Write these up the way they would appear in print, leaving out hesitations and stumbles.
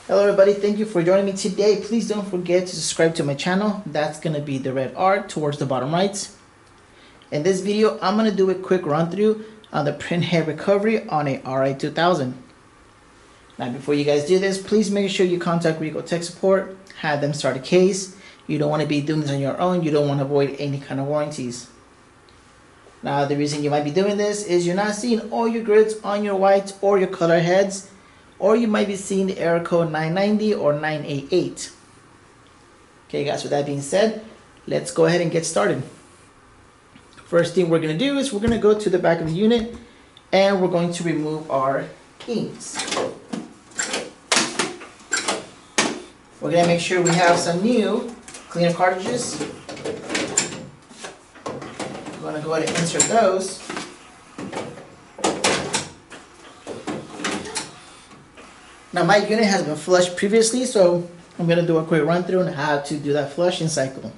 Hello everybody, thank you for joining me today. Please don't forget to subscribe to my channel. That's going to be the red R towards the bottom right. In this video, I'm going to do a quick run through on the print head recovery on a Ri2000. Now before you guys do this, please make sure you contact Ricoh Tech Support, have them start a case. You don't want to be doing this on your own. You don't want to avoid any kind of warranties. Now the reason you might be doing this is you're not seeing all your grids on your white or your color heads, or you might be seeing the error code 990 or 988. Okay guys, with that being said, let's go ahead and get started. First thing we're going to do is we're going to go to the back of the unit and we're going to remove our inks. We're going to make sure we have some new cleaner cartridges. We're going to go ahead and insert those. Now my unit has been flushed previously, so I'm going to do a quick run through on how to do that flushing cycle.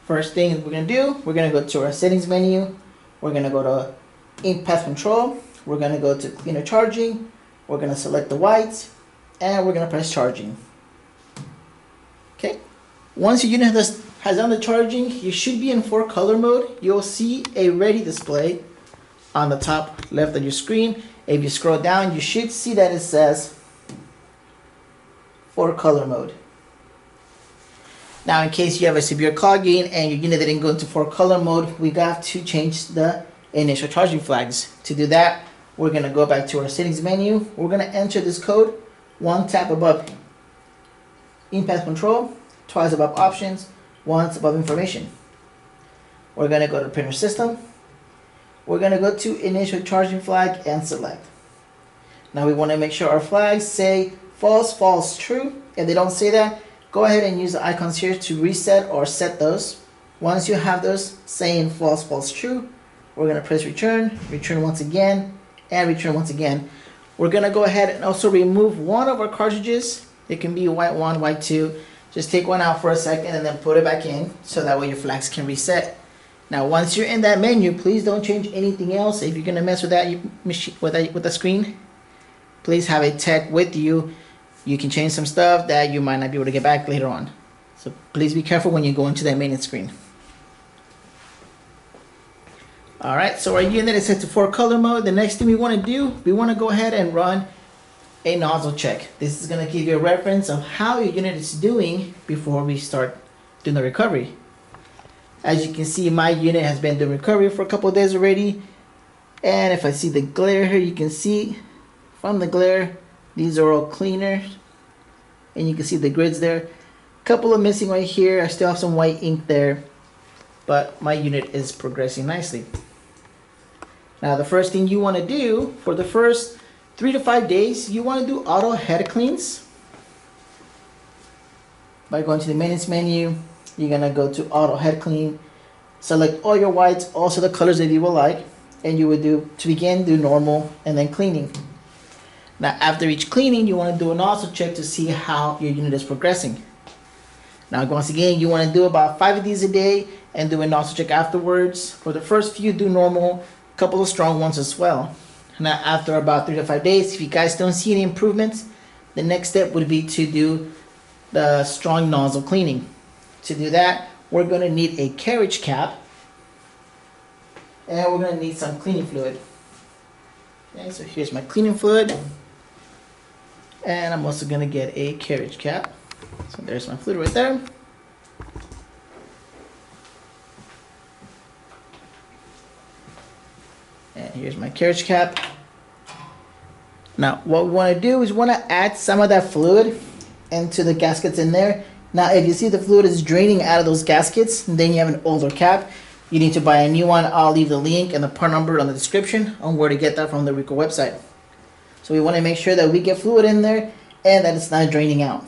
First thing we're going to do, we're going to go to our settings menu. We're going to go to ink path control. We're going to go to cleaner charging. We're going to select the white and we're going to press charging. Okay. Once your unit has done the charging, you should be in 4-color mode. You'll see a ready display on the top left of your screen. If you scroll down, you should see that it says 4-color mode. Now in case you have a severe clogging and your unit didn't go into 4-color mode, we got to change the initial charging flags. To do that, we're going to go back to our settings menu. We're going to enter this code, 1 tap above ink path control, twice above options, once above information. We're going to go to printer system. We're going to go to initial charging flag and select. Now we want to make sure our flags say false, false, true. If they don't say that, go ahead and use the icons here to reset or set those. Once you have those saying false, false, true, we're going to press return, return once again, and return once again. We're going to go ahead and also remove one of our cartridges. It can be white 1, white 2. Just take one out for a second and then put it back in so that way your flags can reset. Now once you're in that menu, please don't change anything else. If you're going to mess with that machine, with the screen, please have a tech with you. You can change some stuff that you might not be able to get back later on. So please be careful when you go into that maintenance screen. Alright, so our unit is set to 4-color mode. The next thing we want to do, we want to go ahead and run a nozzle check. This is going to give you a reference of how your unit is doing before we start doing the recovery. As you can see, my unit has been doing recovery for a couple of days already. And if I see the glare here, you can see from the glare, these are all cleaner. And you can see the grids there. A couple of missing right here. I still have some white ink there. But my unit is progressing nicely. Now the first thing you want to do for the first 3 to 5 days, you want to do auto head cleans. By going to the maintenance menu, you're going to go to auto head clean, select all your whites, also the colors that you will like, and you would do, to begin, do normal and then cleaning. Now after each cleaning, you want to do a nozzle check to see how your unit is progressing. Now once again, you want to do about 5 of these a day and do a nozzle check afterwards. For the first few, do normal, a couple of strong ones as well. Now after about 3 to 5 days, if you guys don't see any improvements, the next step would be to do the strong nozzle cleaning. To do that, we're going to need a carriage cap and we're going to need some cleaning fluid. Okay, so here's my cleaning fluid and I'm also going to get a carriage cap. So there's my fluid right there. And here's my carriage cap. Now what we want to do is we want to add some of that fluid into the gaskets in there. Now if you see the fluid is draining out of those gaskets, then you have an older cap. You need to buy a new one. I'll leave the link and the part number on the description on where to get that from the Ricoh website. So we want to make sure that we get fluid in there and that it's not draining out.